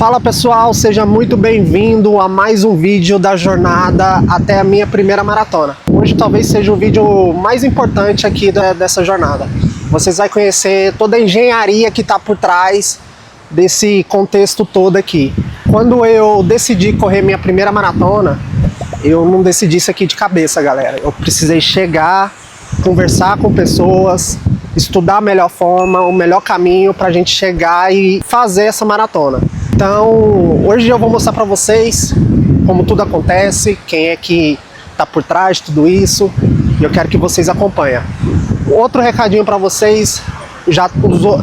Fala pessoal, seja muito bem-vindo a mais um vídeo da jornada até a minha primeira maratona. Hoje talvez seja o vídeo mais importante aqui dessa jornada. Vocês vão conhecer toda a engenharia que está por trás desse contexto todo aqui. Quando eu decidi correr minha primeira maratona, eu não decidi isso aqui de cabeça, galera. Eu precisei chegar, conversar com pessoas, estudar a melhor forma, o melhor caminho para a gente chegar e fazer essa maratona. Então, hoje eu vou mostrar para vocês como tudo acontece, quem é que está por trás de tudo isso, e eu quero que vocês acompanhem. Outro recadinho para vocês,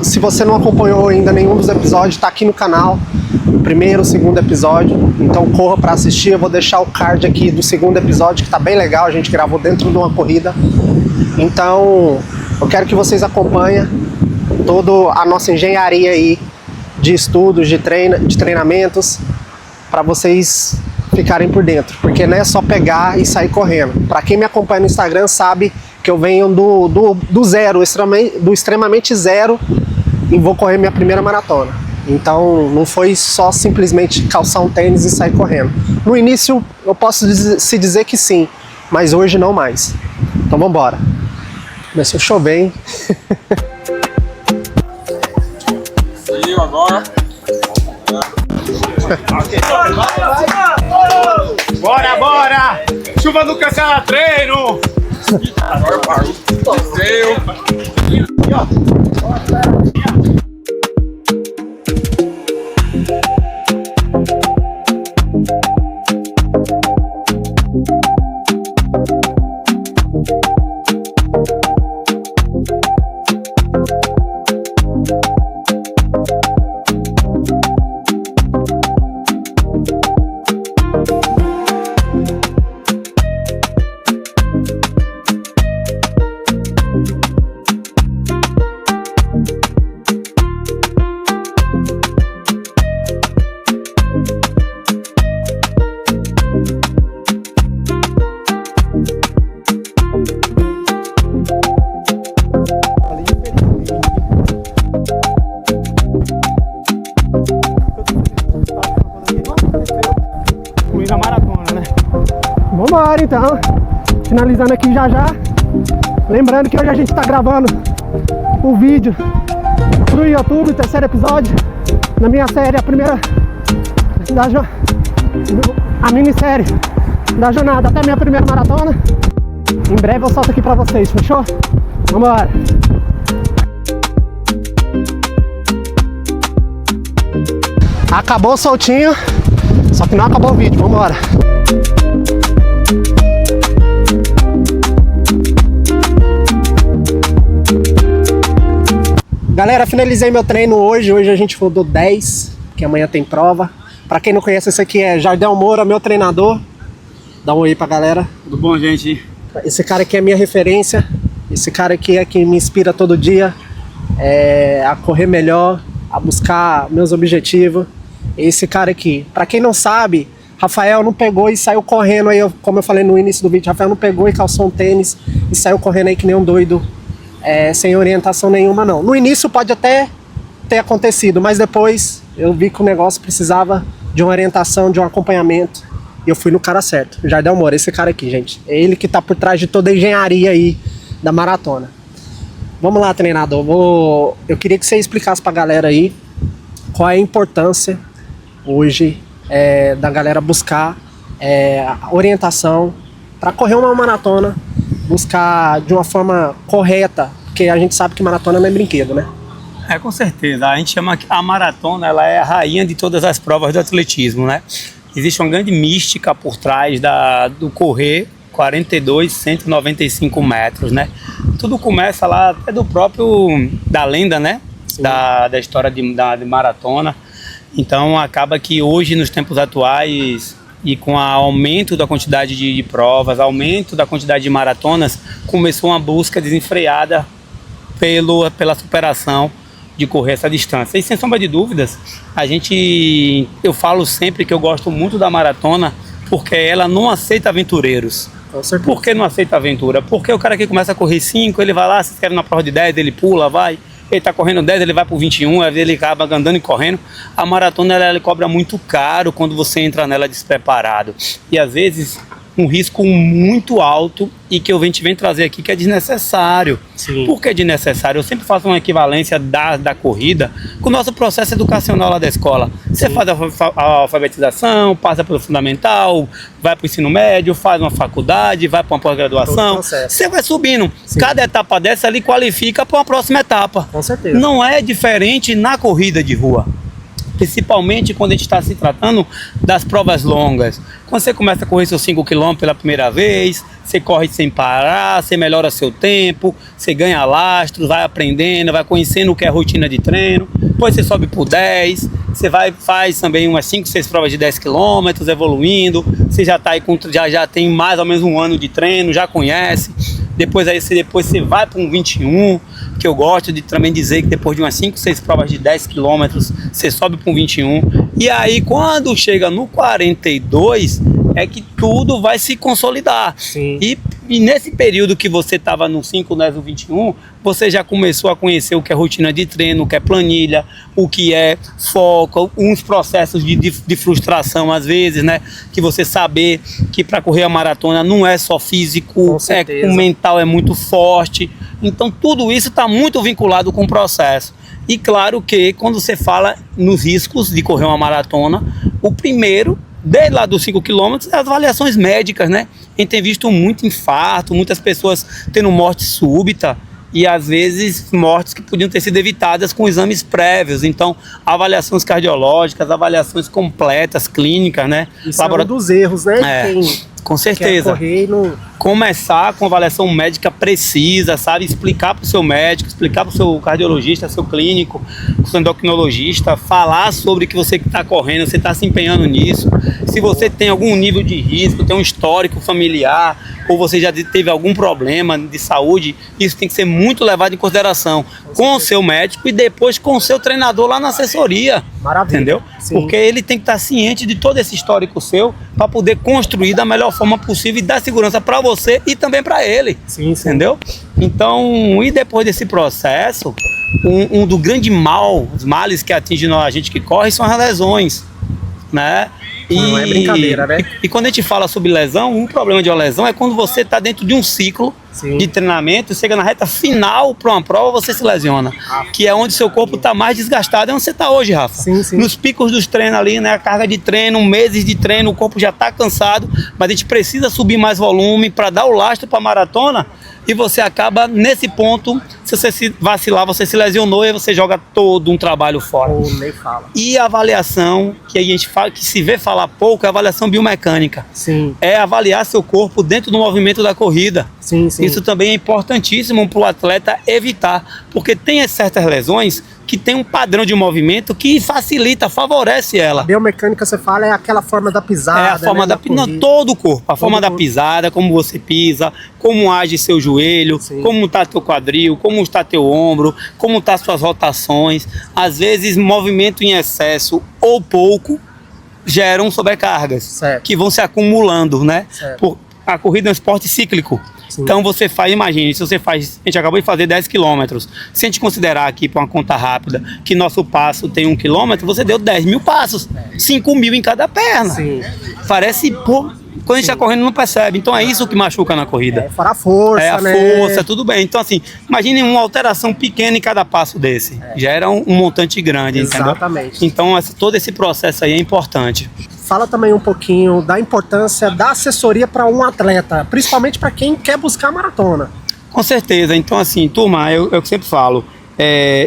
se você não acompanhou ainda nenhum dos episódios, está aqui no canal, o primeiro, o segundo episódio, então corra para assistir. Eu vou deixar o card aqui do segundo episódio, que está bem legal, a gente gravou dentro de uma corrida. Então, eu quero que vocês acompanhem toda a nossa engenharia aí, de estudos, de treinamentos, para vocês ficarem por dentro, porque não é só pegar e sair correndo. Para quem me acompanha no Instagram sabe que eu venho do zero, do extremamente zero, e vou correr minha primeira maratona. Então não foi só simplesmente calçar um tênis e sair correndo. No início eu posso se dizer que sim, mas hoje não mais. Então vamos embora. Começou a chover, hein? Agora. Bora, bora! Chuva não cancela treino! Agora parou. Vambora então, finalizando aqui já. Lembrando que hoje a gente tá gravando o vídeo pro YouTube, terceiro episódio na minha série, a primeira a minissérie da jornada até a minha primeira maratona. Em breve eu solto aqui pra vocês, fechou? Vambora! Acabou soltinho, só que não acabou o vídeo, vambora! Galera, finalizei meu treino hoje a gente rodou 10, que amanhã tem prova. Pra quem não conhece, esse aqui é Jardel Moura, meu treinador. Dá um oi pra galera. Tudo bom, gente? Esse cara aqui é minha referência, esse cara aqui é que me inspira todo dia a correr melhor, a buscar meus objetivos. Esse cara aqui, pra quem não sabe, Rafael não pegou e saiu correndo aí, como eu falei no início do vídeo, Rafael não pegou e calçou um tênis e saiu correndo aí que nem um doido. Sem orientação nenhuma não. No início pode até ter acontecido, mas depois eu vi que o negócio precisava de uma orientação, de um acompanhamento, e eu fui no cara certo. Jardel Moura, esse cara aqui, gente. É ele que tá por trás de toda a engenharia aí da maratona. Vamos lá, treinador. Eu queria que você explicasse pra galera aí qual é a importância hoje da galera buscar orientação para correr uma maratona, buscar de uma forma correta, porque a gente sabe que maratona não é brinquedo, né? Com certeza. A gente chama que a maratona, ela é a rainha de todas as provas do atletismo, né? Existe uma grande mística por trás do correr 42, 195 metros, né? Tudo começa lá até da lenda, né? Da história de maratona. Então acaba que hoje, nos tempos atuais, e com o aumento da quantidade de provas, aumento da quantidade de maratonas, começou uma busca desenfreada pela superação de correr essa distância. E sem sombra de dúvidas, eu falo sempre que eu gosto muito da maratona porque ela não aceita aventureiros. Por que não aceita aventura? Porque o cara que começa a correr 5, ele vai lá, se inscreve na prova de 10, ele pula, vai. ele tá correndo 10, ele vai pro 21, às vezes ele acaba andando e correndo. A maratona, ela cobra muito caro quando você entra nela despreparado. E às vezes um risco muito alto e que a gente vem trazer aqui que é desnecessário. Sim. Por que desnecessário? Eu sempre faço uma equivalência da corrida com o nosso processo educacional lá da escola. Você faz a alfabetização, passa pelo fundamental, vai para o ensino médio, faz uma faculdade, vai para uma pós-graduação. Você vai subindo. Sim. Cada etapa dessa ali qualifica para uma próxima etapa. Com certeza. Não é diferente na corrida de rua. Principalmente quando a gente está se tratando das provas longas. Quando você começa a correr seus 5 km pela primeira vez, você corre sem parar, você melhora seu tempo, você ganha lastros, vai aprendendo, vai conhecendo o que é rotina de treino, depois você sobe por 10, você faz também umas 5, 6 provas de 10 km, evoluindo, você já tá aí já tem mais ou menos um ano de treino, já conhece, depois você vai para um 21, que eu gosto de também dizer que depois de umas 5, 6 provas de 10 km, você sobe para um 21, e aí quando chega no 42, é que tudo vai se consolidar. Sim. E nesse período que você estava no 5, 10 ou 21, você já começou a conhecer o que é rotina de treino, o que é planilha, o que é foco, uns processos de frustração às vezes, né? Que você saber que para correr a maratona não é só físico, o mental é muito forte. Então tudo isso está muito vinculado com o processo. E claro que quando você fala nos riscos de correr uma maratona, o primeiro, desde lá dos 5 km, as avaliações médicas, né? A gente tem visto muito infarto, muitas pessoas tendo morte súbita e às vezes mortes que podiam ter sido evitadas com exames prévios. Então, avaliações cardiológicas, avaliações completas, clínicas, né? Isso é um dos erros, né? Com certeza. Começar com avaliação médica precisa, sabe? Explicar para o seu médico, explicar para o seu cardiologista, seu clínico, seu endocrinologista, falar sobre que você está correndo, você está se empenhando nisso. Se você tem algum nível de risco, tem um histórico familiar, ou você já teve algum problema de saúde, isso tem que ser muito levado em consideração com o seu médico e depois com o seu treinador lá na assessoria. Maravilha. Entendeu? Sim. Porque ele tem que estar ciente de todo esse histórico seu para poder construir da melhor forma possível e dar segurança para você e também para ele. Sim, sim. Entendeu? Então, e depois desse processo, um do grande mal, os males que atingem a gente que corre são as lesões, né? Não é brincadeira, né? E quando a gente fala sobre lesão, um problema de uma lesão é quando você está dentro de um ciclo de treinamento, chega na reta final para uma prova, você se lesiona. Que é onde seu corpo está mais desgastado, é onde você está hoje, Rafa. Sim, sim. Nos picos dos treinos ali, né? A carga de treino, meses de treino, o corpo já está cansado, mas a gente precisa subir mais volume para dar o lastro para a maratona. E você acaba nesse ponto, se você se vacilar, você se lesionou e você joga todo um trabalho fora. Nem fala. E a avaliação, que a gente fala, que se vê falar pouco, é a avaliação biomecânica. Sim. É avaliar seu corpo dentro do movimento da corrida. Sim, sim. Isso também é importantíssimo para o atleta evitar, porque tem certas lesões que tem um padrão de movimento que facilita, favorece ela. A biomecânica, você fala, é aquela forma da pisada. É a forma né, não, todo o corpo. A forma da pisada, como você pisa, como age seu joelho, como está teu quadril, como está teu ombro, como está suas rotações. Às vezes, movimento em excesso ou pouco geram sobrecargas que vão se acumulando, né? A corrida é um esporte cíclico. Sim. Então você faz, imagine, se você faz, a gente acabou de fazer 10 quilômetros, se a gente considerar aqui para uma conta rápida que nosso passo tem 1 quilômetro, você deu 10 mil passos, 5 mil em cada perna. Sim. Parece, pô, quando a gente está correndo não percebe, então é isso que machuca na corrida. Fora a força, a força, tudo bem. Então assim, imagine uma alteração pequena em cada passo desse, gera um montante grande, exatamente. Entendeu? Então todo esse processo aí é importante. Fala também um pouquinho da importância da assessoria para um atleta, principalmente para quem quer buscar a maratona. Com certeza. Então, assim, turma, eu sempre falo,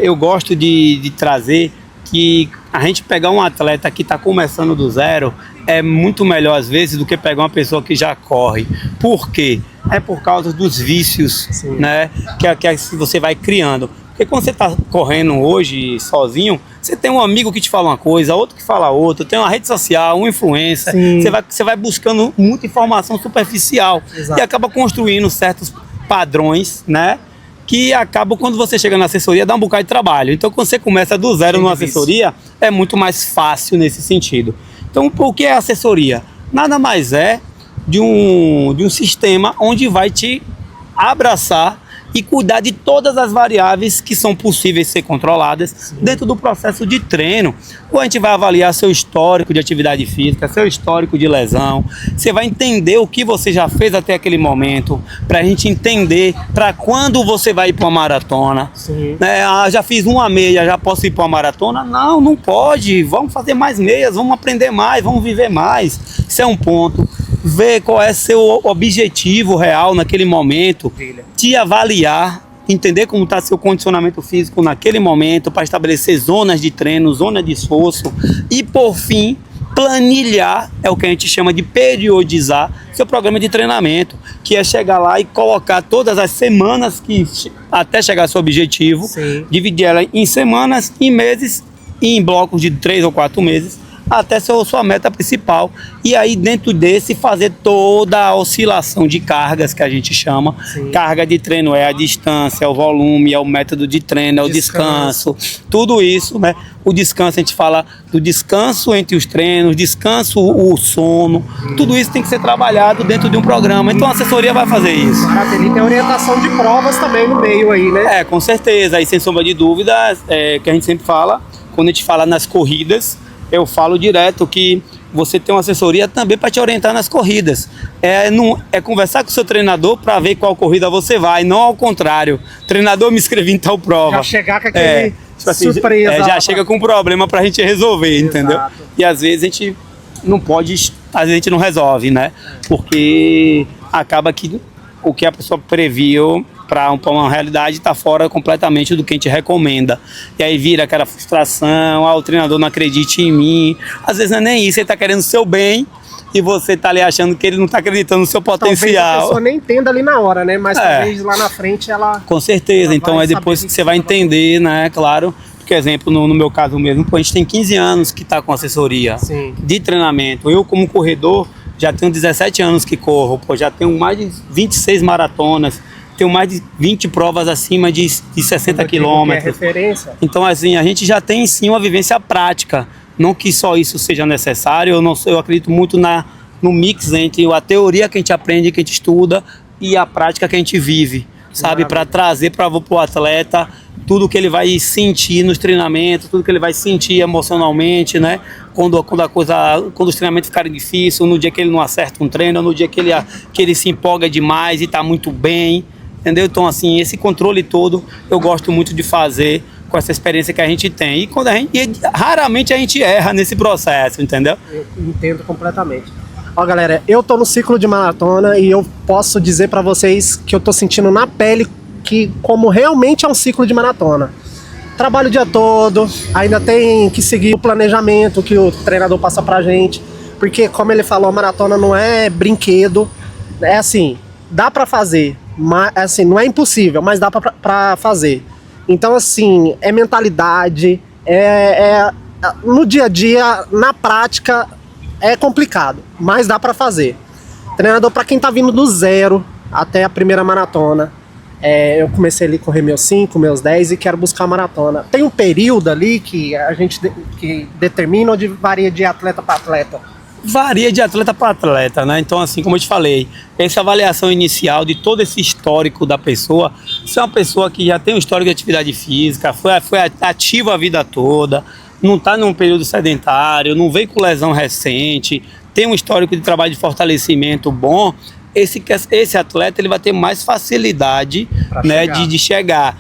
eu gosto de trazer que a gente pegar um atleta que está começando do zero é muito melhor, às vezes, do que pegar uma pessoa que já corre. Por quê? É por causa dos vícios, né, que você vai criando. Porque quando você está correndo hoje sozinho, você tem um amigo que te fala uma coisa, outro que fala outra, tem uma rede social, um influencer, você vai buscando muita informação superficial. Exato. E acaba construindo certos padrões, né? Que acabam, quando você chega na assessoria, dá um bocado de trabalho. Então, quando você começa do zero numa assessoria, é muito mais fácil nesse sentido. Então, o que é assessoria? Nada mais é de um sistema onde vai te abraçar e cuidar de todas as variáveis que são possíveis ser controladas dentro do processo de treino. Ou a gente vai avaliar seu histórico de atividade física, seu histórico de lesão, você vai entender o que você já fez até aquele momento, para a gente entender para quando você vai ir para uma maratona. Já fiz uma meia, já posso ir para uma maratona? Não, não pode, vamos fazer mais meias, vamos aprender mais, vamos viver mais. Isso é um ponto. Ver qual é seu objetivo real naquele momento, te avaliar, entender como está seu condicionamento físico naquele momento, para estabelecer zonas de treino, zona de esforço e, por fim, planilhar, é o que a gente chama de periodizar seu programa de treinamento, que é chegar lá e colocar todas as semanas que até chegar ao seu objetivo, dividir ela em semanas, em meses e em blocos de 3 ou 4 meses, até sua meta principal, e aí dentro desse fazer toda a oscilação de cargas que a gente chama. Carga de treino é a distância, é o volume, é o método de treino, é o descanso, tudo isso, né? O descanso, a gente fala do descanso entre os treinos, descanso, o sono, tudo isso tem que ser trabalhado dentro de um programa, então a assessoria vai fazer isso. Maravilha, e tem orientação de provas também no meio aí, né? Com certeza, aí sem sombra de dúvidas, que a gente sempre fala, quando a gente fala nas corridas, eu falo direto que você tem uma assessoria também para te orientar nas corridas. É conversar com o seu treinador para ver qual corrida você vai, não ao contrário. Treinador, me inscrevi em tal prova. Já chegar com aquele surpresa. Já chega com um problema para a gente resolver, entendeu? E às vezes a gente não pode, às vezes a gente não resolve, né? Porque acaba que o que a pessoa previu para uma realidade está fora completamente do que a gente recomenda. E aí vira aquela frustração, o treinador não acredita em mim. Às vezes não é nem isso, ele está querendo o seu bem e você está ali achando que ele não está acreditando no seu potencial. Talvez a pessoa nem entenda ali na hora, né? Mas talvez lá na frente ela... Com certeza, então é depois que você vai entender, né? Claro. Por exemplo, no meu caso mesmo, a gente tem 15 anos que está com assessoria de treinamento. Eu, como corredor, já tenho 17 anos que corro, já tenho mais de 26 maratonas, tenho mais de 20 provas acima de 60 quilômetros. Referência. Então, assim, a gente já tem sim uma vivência prática. Não que só isso seja necessário, eu acredito muito no mix entre a teoria que a gente aprende, que a gente estuda, e a prática que a gente vive, sabe? Para trazer para o atleta tudo que ele vai sentir nos treinamentos, tudo que ele vai sentir emocionalmente, né? Quando os treinamentos ficarem difíceis, no dia que ele não acerta um treino, no dia que ele se empolga demais e está muito bem, entendeu? Então, assim, esse controle todo eu gosto muito de fazer com essa experiência que a gente tem. E raramente a gente erra nesse processo, entendeu? Eu entendo completamente. Ó, galera, eu tô no ciclo de maratona e eu posso dizer pra vocês que eu tô sentindo na pele que como realmente é um ciclo de maratona. Trabalho o dia todo, ainda tem que seguir o planejamento que o treinador passa pra gente, porque como ele falou, a maratona não é brinquedo, é assim, dá pra fazer, mas assim, não é impossível, mas dá pra fazer. Então, assim, é mentalidade, no dia a dia, na prática, é complicado, mas dá pra fazer. Treinador, pra quem tá vindo do zero até a primeira maratona, eu comecei ali a correr meus 5, meus 10 e quero buscar a maratona. Tem um período ali que a gente que determina, onde varia de atleta para atleta? Varia de atleta para atleta, né? Então, assim, como eu te falei, essa avaliação inicial de todo esse histórico da pessoa, se é uma pessoa que já tem um histórico de atividade física, foi ativa a vida toda, não está num período sedentário, não veio com lesão recente, tem um histórico de trabalho de fortalecimento bom, esse atleta ele vai ter mais facilidade, né, de chegar,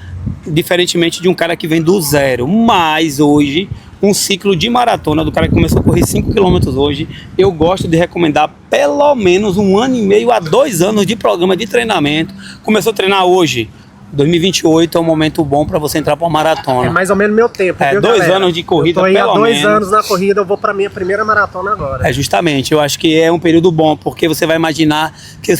diferentemente de um cara que vem do zero. Mas hoje, um ciclo de maratona do cara que começou a correr 5 km hoje, eu gosto de recomendar pelo menos 1 ano e meio a 2 anos de programa de treinamento. Começou a treinar hoje, 2028 é um momento bom para você entrar para uma maratona. É mais ou menos meu tempo, viu, 2 anos de corrida, eu tô aí pelo há 2 menos. anos na corrida, eu vou para minha primeira maratona agora. Justamente, eu acho que é um período bom, porque você vai imaginar que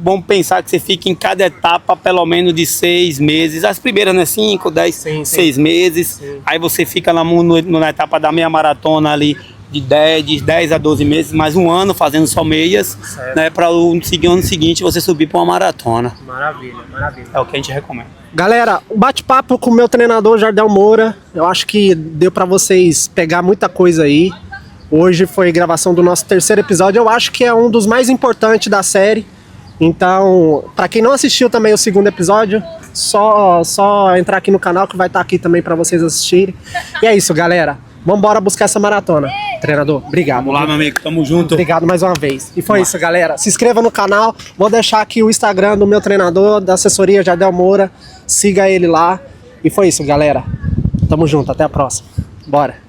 vamos pensar que você fica em cada etapa pelo menos de 6 meses, as primeiras, né, 5, 10, 6 meses, aí você fica na etapa da meia maratona ali, de 10 a 12 meses, mais 1 ano fazendo só meias, né, para o ano seguinte você subir para uma maratona. Maravilha, maravilha. É o que a gente recomenda. Galera, o bate-papo com o meu treinador Jardel Moura, eu acho que deu para vocês pegar muita coisa aí. Hoje foi gravação do nosso 3º episódio, eu acho que é um dos mais importantes da série. Então, para quem não assistiu também o 2º episódio, só entrar aqui no canal que vai estar aqui também pra vocês assistirem. E é isso, galera. Vambora buscar essa maratona. Treinador, obrigado. Vamos lá, meu amigo, tamo junto. Obrigado mais uma vez. E foi isso, galera. Se inscreva no canal. Vou deixar aqui o Instagram do meu treinador, da assessoria Jardel Moura. Siga ele lá. E foi isso, galera. Tamo junto. Até a próxima. Bora.